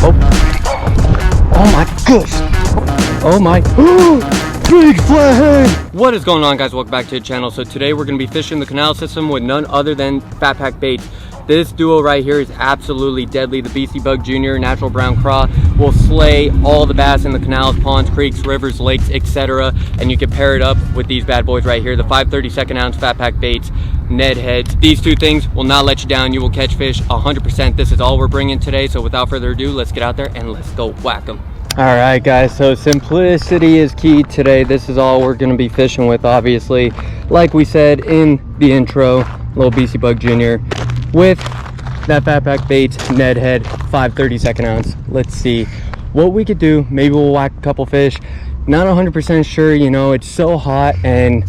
Oh my gosh. Oh my. Big flathead. What is going on, guys? Welcome back to the channel. So today we're going to be fishing the canal system with none other than Fat Pack Baits. This duo right here is absolutely deadly. The Beastie Bug Jr. Natural Brown Craw will slay all the bass in the canals, ponds, creeks, rivers, lakes, etc. And you can pair it up with these bad boys right here, the 5/32 ounce Fat Pack Baits Ned heads. These two things will not let you down. You will catch fish 100%. This is all we're bringing today. So without further ado, let's get out there and let's go whack them. All right, guys, so simplicity is key today. This is all we're going to be fishing with, obviously. Like we said in the intro, little Beastie Bug Jr. with that Fat Pack Baits Ned head 5/32 ounce. Let's see what we could do. Maybe we'll whack a couple fish. Not 100% sure, you know, it's so hot, and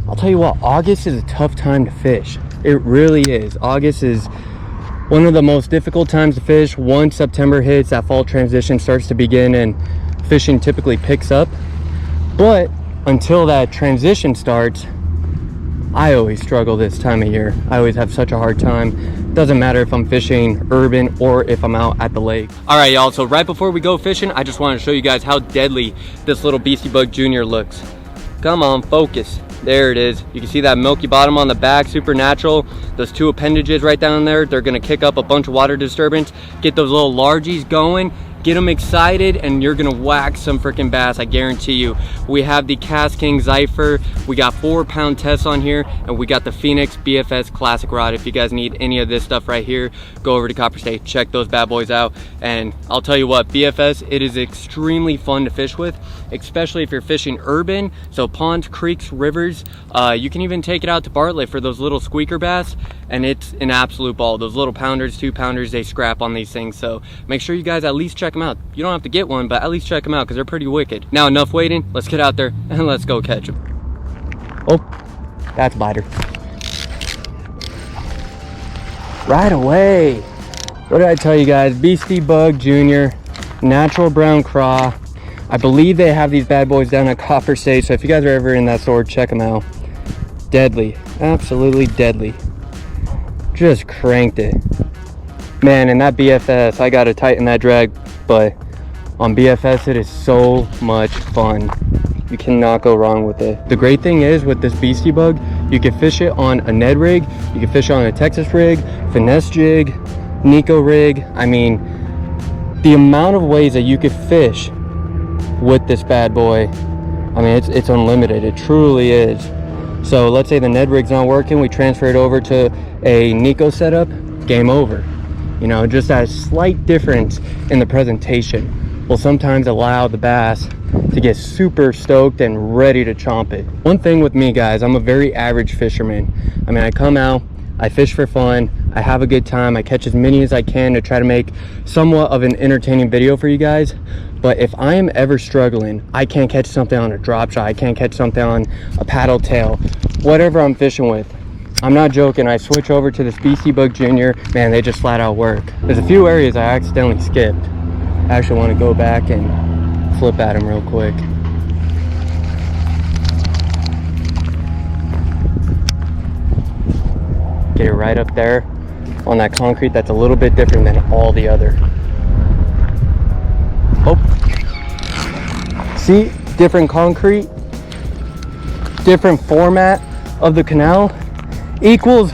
I'll tell you what, August is a tough time to fish. It really is. August is one of the most difficult times to fish. Once September hits, that fall transition starts to begin and fishing typically picks up. But until that transition starts, I always struggle this time of year. I always have such a hard time. Doesn't matter if I'm fishing urban or if I'm out at the lake. All right, y'all, so right before we go fishing, I just want to show you guys how deadly this little Beastie Bug Jr. looks. Come on, focus. There it is. You can see that milky bottom on the back, super natural. Those two appendages right down there, they're gonna kick up a bunch of water disturbance, get those little largies going, get them excited, and you're gonna whack some freaking bass, I guarantee you. We have the Cast King Zypher, we got 4-pound tests on here, and we got the Phoenix BFS Classic Rod. If you guys need any of this stuff right here, go over to Copper State, check those bad boys out. And I'll tell you what, BFS, it is extremely fun to fish with, especially if you're fishing urban, so ponds, creeks, rivers. You can even take it out to Bartlett for those little squeaker bass, and it's an absolute ball. Those little pounders, 2-pounders, they scrap on these things, so make sure you guys at least check them out. You don't have to get one, but at least check them out because they're pretty wicked. Now, enough waiting. Let's get out there and let's go catch them. Oh, that's a biter. Right away. What did I tell you guys? Beastie Bug Jr. Natural Brown Craw. I believe they have these bad boys down at Copper State, so if you guys are ever in that store, check them out. Deadly. Absolutely deadly. Just cranked it. Man, and that BFS, I gotta tighten that drag, but on BFS it is so much fun. You cannot go wrong with it. The great thing is with this Beastie Bug, you can fish it on a Ned rig, you can fish it on a Texas rig, finesse jig, Nico rig. I mean, the amount of ways that you could fish with this bad boy, I mean, it's unlimited. It truly is. So let's say the Ned rig's not working, we transfer it over to a Nico setup, game over. You know, just that slight difference in the presentation will sometimes allow the bass to get super stoked and ready to chomp it. One thing with me, guys, I'm a very average fisherman. I mean, I come out, I fish for fun, I have a good time, I catch as many as I can to try to make somewhat of an entertaining video for you guys. But if I am ever struggling, I can't catch something on a drop shot, I can't catch something on a paddle tail, whatever I'm fishing with, I'm not joking, I switch over to this Beastie Bug Jr. Man, they just flat out work. There's a few areas I accidentally skipped. I actually want to go back and flip at them real quick. Get it right up there on that concrete that's a little bit different than all the other. Oh, see, different concrete, different format of the canal equals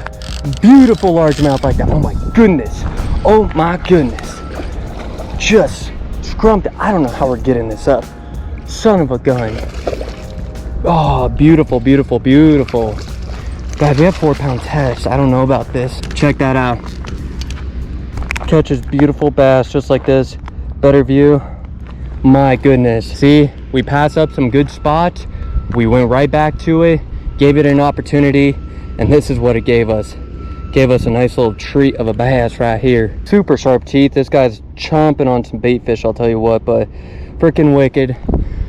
beautiful largemouth like that. Oh my goodness, oh my goodness, just scrumped. I don't know how we're getting this up, son of a gun. Oh, beautiful, beautiful, beautiful. Guys, we have 4-pound tests. I don't know about this. Check that out. Catches beautiful bass just like this. Better view. My goodness. See, we passed up some good spots, we went right back to it, gave it an opportunity, and this is what it gave us. Gave us a nice little treat of a bass right here. Super sharp teeth. This guy's chomping on some bait fish, I'll tell you what, but freaking wicked.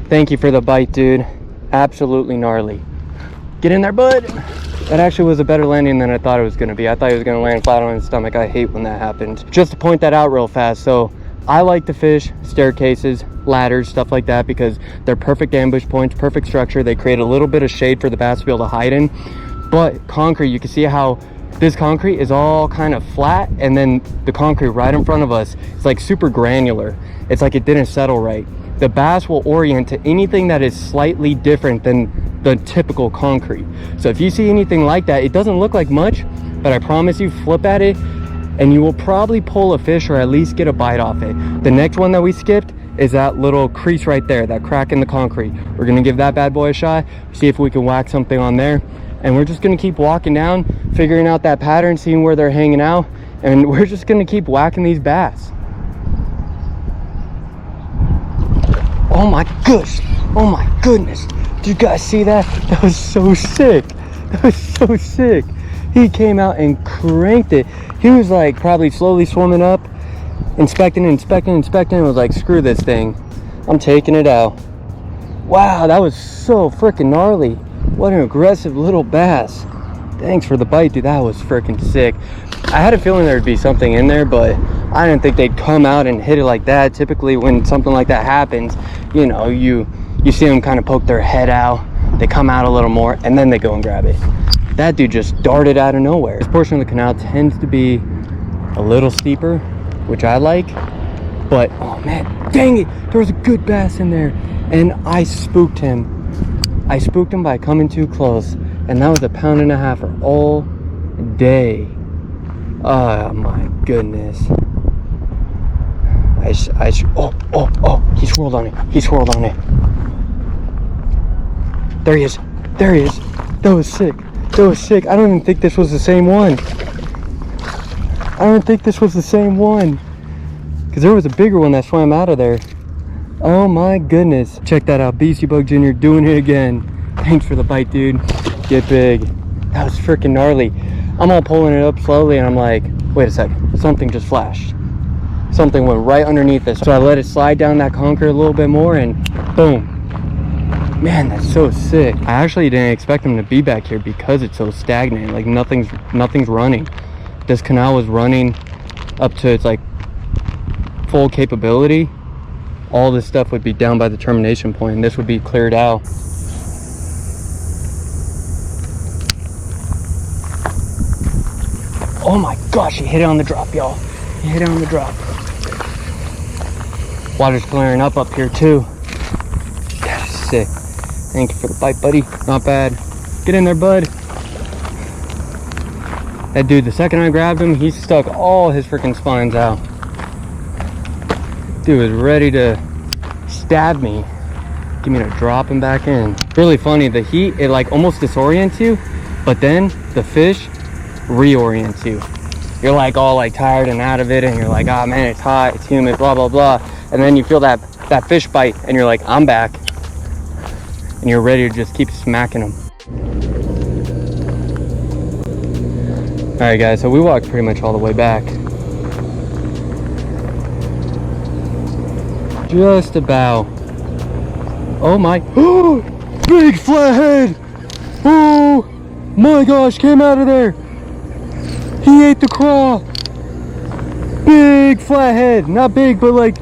Thank you for the bite, dude. Absolutely gnarly. Get in there, bud. That actually was a better landing than I thought it was going to be. I thought he was going to land flat on his stomach. I hate when that happens. Just to point that out real fast, so I like to fish staircases, ladders, stuff like that, because they're perfect ambush points, perfect structure. They create a little bit of shade for the bass to be able to hide in. But concrete, you can see how this concrete is all kind of flat, and then the concrete right in front of us is like super granular. It's like it didn't settle right. The bass will orient to anything that is slightly different than the typical concrete. So if you see anything like that, it doesn't look like much, but I promise you, flip at it and you will probably pull a fish or at least get a bite off it. The next one that we skipped is that little crease right there, that crack in the concrete. We're gonna give that bad boy a shot, see if we can whack something on there. And we're just gonna keep walking down, figuring out that pattern, seeing where they're hanging out, and we're just gonna keep whacking these bass. Oh my gosh, oh my goodness. Did you guys see that? That was so sick. That was so sick. He came out and cranked it. He was like probably slowly swimming up, inspecting, and was like, screw this thing. I'm taking it out. Wow, that was so freaking gnarly. What an aggressive little bass. Thanks for the bite, dude. That was freaking sick. I had a feeling there'd be something in there, but I didn't think they'd come out and hit it like that. Typically when something like that happens, you know, you see them kind of poke their head out, they come out a little more, and then they go and grab it. That dude just darted out of nowhere. This portion of the canal tends to be a little steeper, which I like, but oh man, dang it, there was a good bass in there, and I spooked him. I spooked him by coming too close, and that was 1.5 pounds all day. Oh my goodness. Oh, he swirled on it. He swirled on it. There he is. There he is. That was sick. That was sick. I don't even think this was the same one. I don't think this was the same one. Because there was a bigger one that swam out of there. Oh my goodness. Check that out. Beastie Bug Jr. doing it again. Thanks for the bite, dude. Get big. That was freaking gnarly. I'm all pulling it up slowly and I'm like, wait a second. Something just flashed. Something went right underneath this. So I let it slide down that concrete a little bit more and boom. Man, that's so sick. I actually didn't expect them to be back here because it's so stagnant. Like nothing's running. This canal was running up to its like full capability. All this stuff would be down by the termination point and this would be cleared out. Oh my gosh, he hit it on the drop, y'all. He hit it on the drop. Water's clearing up here too. That is sick. Thank you for the bite, buddy. Not bad. Get in there, bud. That dude, the second I grabbed him, he stuck all his freaking spines out. Dude was ready to stab me. Give me to drop him back in. Really funny, the heat, it like almost disorients you, but then the fish reorients you. You're like all like tired and out of it, and you're like, oh man, it's hot, it's humid, blah, blah, blah. And then you feel that fish bite, and you're like, I'm back. And you're ready to just keep smacking them. All right, guys, so we walked pretty much all the way back. Just about. Oh my, big flathead. Oh my gosh, came out of there. He ate the craw. Big flathead, not big, but like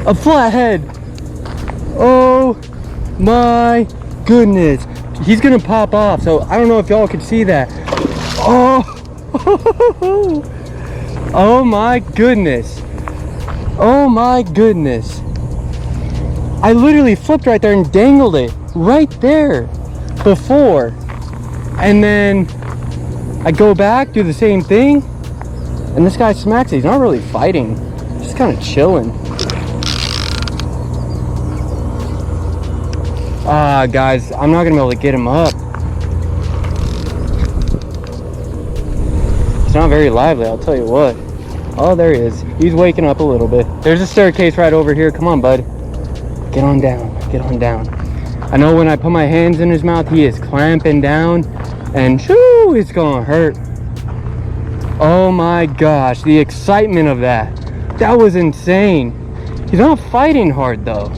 a flathead. Oh my goodness, he's gonna pop off. So I don't know if y'all can see that. Oh, oh my goodness. Oh my goodness. I literally flipped right there and dangled it right there before. And then I go back, do the same thing, and this guy smacks it. He's not really fighting, just kind of chilling. Guys, I'm not gonna be able to get him up. He's not very lively, I'll tell you what. Oh, there he is. He's waking up a little bit. There's a staircase right over here. Come on, bud. Get on down. Get on down. I know when I put my hands in his mouth, he is clamping down, and shoo, it's gonna hurt. Oh my gosh, the excitement of that. That was insane. He's not fighting hard though.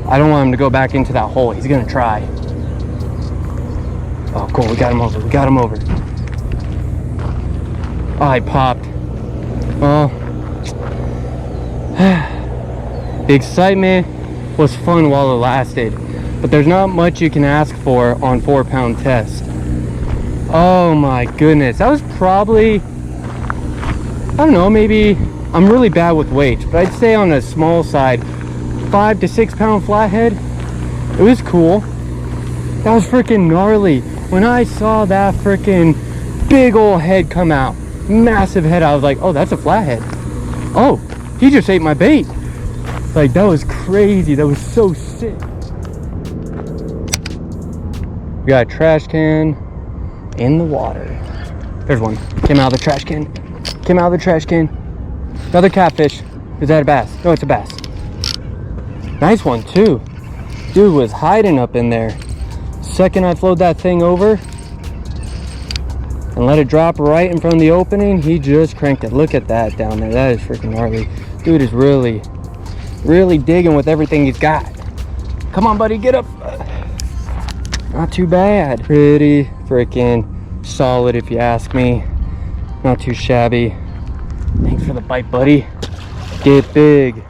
I don't want him to go back into that hole. He's gonna try. Oh, cool. We got him over. We got him over. Oh, he popped. Well, the excitement was fun while it lasted, but there's not much you can ask for on 4-pound test. Oh my goodness. That was probably, I don't know, maybe, I'm really bad with weights, but I'd say on a small side, 5 to 6 pound flathead. It was cool. That was freaking gnarly. When I saw that freaking big old head come out, massive head, I was like, oh, that's a flathead. Oh, he just ate my bait. Like, that was crazy. That was so sick. We got a trash can in the water. There's one. Came out of the trash can. Came out of the trash can. Another catfish. Is that a bass? No, it's a bass. Nice one too. Dude was hiding up in there. Second I flowed that thing over and let it drop right in front of the opening, he just cranked it. Look at that down there. That is freaking gnarly. Dude is really digging with everything he's got. Come on, buddy, get up. Not too bad. Pretty freaking solid, if you ask me. Not too shabby. Thanks for the bite, buddy. Get big.